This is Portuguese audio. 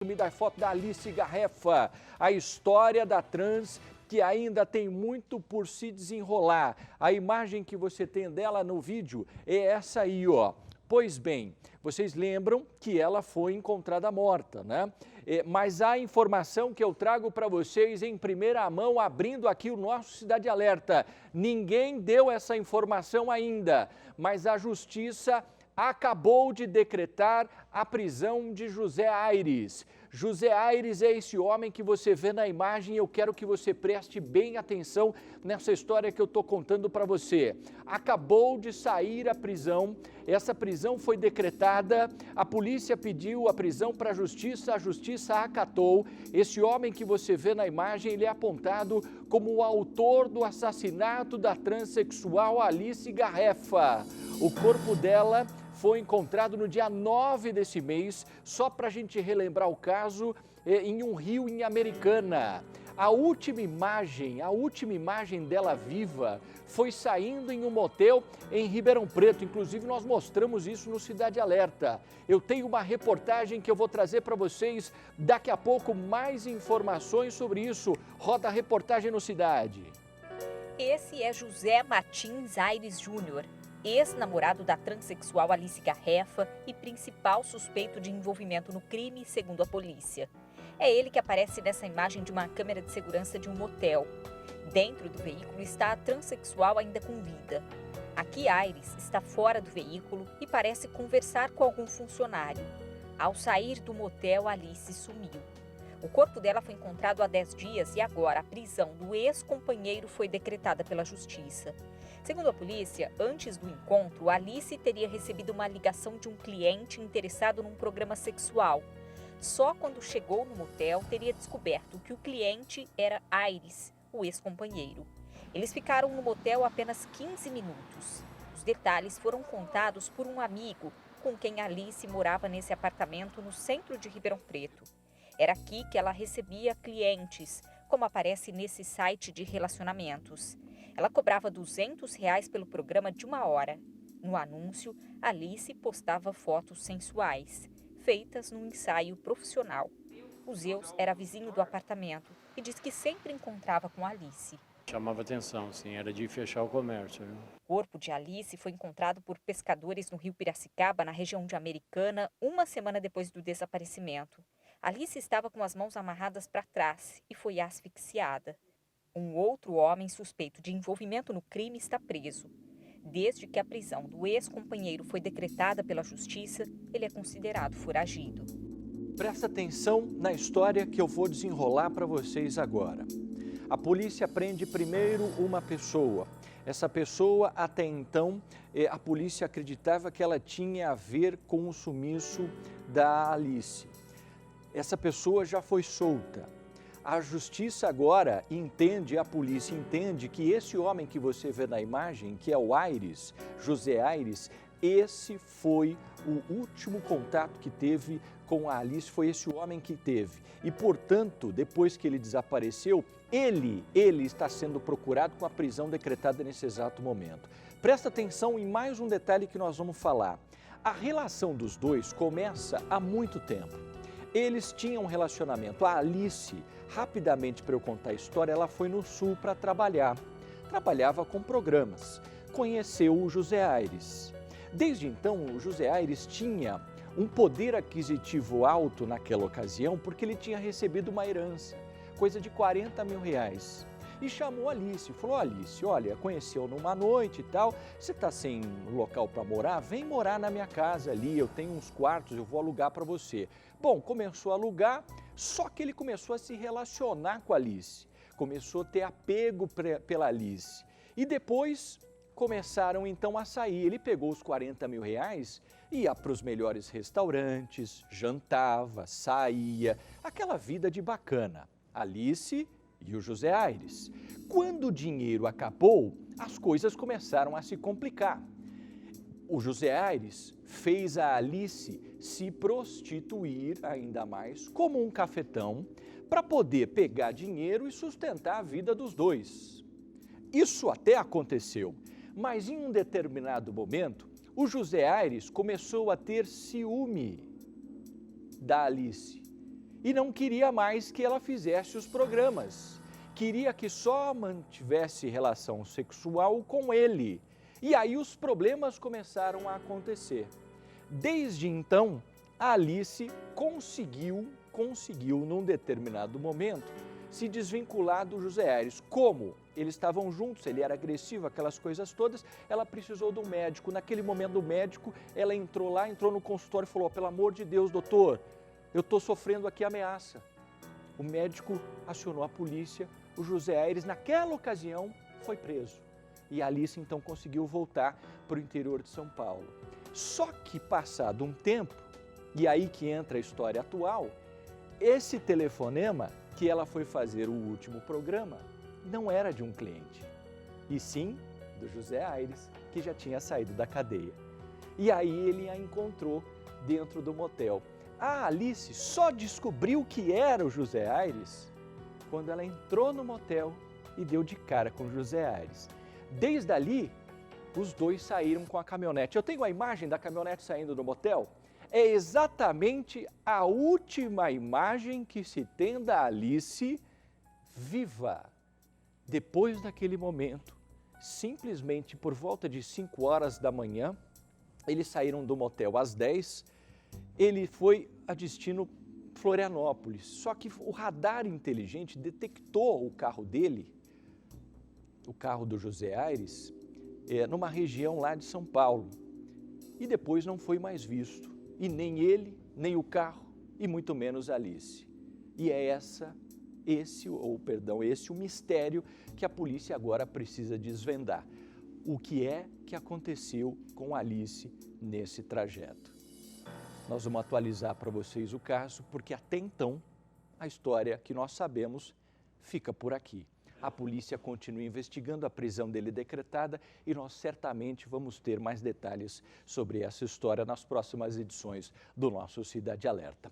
Me dá foto da Alice Garrefa, a história da trans que ainda tem muito por se desenrolar. A imagem que você tem dela no vídeo é essa aí, ó. Pois bem, vocês lembram que ela foi encontrada morta, né? Mas a informação que eu trago para vocês em primeira mão, abrindo aqui o nosso Cidade Alerta. Ninguém deu essa informação ainda, mas a Justiça acabou de decretar a prisão de José Aires. José Aires é esse homem que você vê na imagem e eu quero que você preste bem atenção nessa história que eu estou contando para você. Acabou de sair a prisão, essa prisão foi decretada, a polícia pediu a prisão para a justiça acatou. Esse homem que você vê na imagem, ele é apontado como o autor do assassinato da transexual Alice Garrefa. O corpo dela foi encontrado no dia 9 desse mês, só para a gente relembrar o caso, em um rio em Americana. A última imagem dela viva foi saindo em um motel em Ribeirão Preto. Inclusive, nós mostramos isso no Cidade Alerta. Eu tenho uma reportagem que eu vou trazer para vocês daqui a pouco, mais informações sobre isso. Roda a reportagem no Cidade. Esse é José Martins Aires Júnior, ex-namorado da transexual Alice Garrefa e principal suspeito de envolvimento no crime, segundo a polícia. É ele que aparece nessa imagem de uma câmera de segurança de um motel. Dentro do veículo está a transexual ainda com vida. Aqui Aires está fora do veículo e parece conversar com algum funcionário. Ao sair do motel, Alice sumiu. O corpo dela foi encontrado há 10 dias e agora a prisão do ex-companheiro foi decretada pela Justiça. Segundo a polícia, antes do encontro, Alice teria recebido uma ligação de um cliente interessado num programa sexual. Só quando chegou no motel teria descoberto que o cliente era Aires, o ex-companheiro. Eles ficaram no motel apenas 15 minutos. Os detalhes foram contados por um amigo com quem Alice morava nesse apartamento no centro de Ribeirão Preto. Era aqui que ela recebia clientes, como aparece nesse site de relacionamentos. Ela cobrava R$200 pelo programa de 1 hora. No anúncio, Alice postava fotos sensuais, feitas num ensaio profissional. O Zeus era vizinho do apartamento e diz que sempre encontrava com Alice. Chamava atenção, sim, era de fechar o comércio. Viu? O corpo de Alice foi encontrado por pescadores no rio Piracicaba, na região de Americana, 1 semana depois do desaparecimento. Alice estava com as mãos amarradas para trás e foi asfixiada. Um outro homem suspeito de envolvimento no crime está preso. Desde que a prisão do ex-companheiro foi decretada pela Justiça, ele é considerado foragido. Presta atenção na história que eu vou desenrolar para vocês agora. A polícia prende primeiro uma pessoa. Essa pessoa, até então, a polícia acreditava que ela tinha a ver com o sumiço da Alice. Essa pessoa já foi solta. A justiça agora entende, a polícia entende que esse homem que você vê na imagem, que é o Aires, José Aires, esse foi o último contato que teve com a Alice, foi esse o homem que teve. E, portanto, depois que ele desapareceu, ele está sendo procurado com a prisão decretada nesse exato momento. Presta atenção em mais um detalhe que nós vamos falar. A relação dos dois começa há muito tempo. Eles tinham um relacionamento. A Alice, rapidamente para eu contar a história, ela foi no Sul para trabalhar. Trabalhava com programas. Conheceu o José Aires. Desde então, o José Aires tinha um poder aquisitivo alto naquela ocasião, porque ele tinha recebido uma herança, coisa de R$40 mil. E chamou a Alice, falou: Alice, olha, conheceu numa noite e tal, você está sem local para morar? Vem morar na minha casa ali, eu tenho uns quartos, eu vou alugar para você. Bom, começou a alugar, só que ele começou a se relacionar com a Alice, começou a ter apego pela Alice. E depois começaram então a sair. Ele pegou os R$40 mil, ia para os melhores restaurantes, jantava, saía, aquela vida de bacana. Alice e o José Aires. Quando o dinheiro acabou, as coisas começaram a se complicar. O José Aires fez a Alice se prostituir ainda mais como um cafetão para poder pegar dinheiro e sustentar a vida dos dois. Isso até aconteceu, mas em um determinado momento, o José Aires começou a ter ciúme da Alice. e não queria mais que ela fizesse os programas. Queria que só mantivesse relação sexual com ele. E aí os problemas começaram a acontecer. Desde então, a Alice conseguiu num determinado momento, se desvincular do José Aires. Como eles estavam juntos, ele era agressivo, aquelas coisas todas, ela precisou de um médico. Naquele momento do médico, ela entrou no consultório e falou: pelo amor de Deus, doutor, eu estou sofrendo aqui ameaça. O médico acionou a polícia, o José Aires, naquela ocasião, foi preso. E a Alice, então, conseguiu voltar para o interior de São Paulo. Só que, passado um tempo, e aí que entra a história atual, esse telefonema que ela foi fazer o último programa não era de um cliente, e sim do José Aires, que já tinha saído da cadeia. E aí ele a encontrou dentro do motel. A Alice só descobriu que era o José Aires quando ela entrou no motel e deu de cara com o José Aires. Desde ali, os dois saíram com a caminhonete. Eu tenho a imagem da caminhonete saindo do motel. É exatamente a última imagem que se tem da Alice viva. Depois daquele momento, simplesmente por volta de 5 horas da manhã, eles saíram do motel às 10, ele foi a destino Florianópolis. Só que o radar inteligente detectou o carro dele, o carro do José Aires, numa região lá de São Paulo. E depois não foi mais visto. E nem ele, nem o carro, e muito menos Alice. E é esse o mistério que a polícia agora precisa desvendar. O que é que aconteceu com Alice nesse trajeto? Nós vamos atualizar para vocês o caso, porque até então a história que nós sabemos fica por aqui. A polícia continua investigando, a prisão dele decretada, e nós certamente vamos ter mais detalhes sobre essa história nas próximas edições do nosso Cidade Alerta.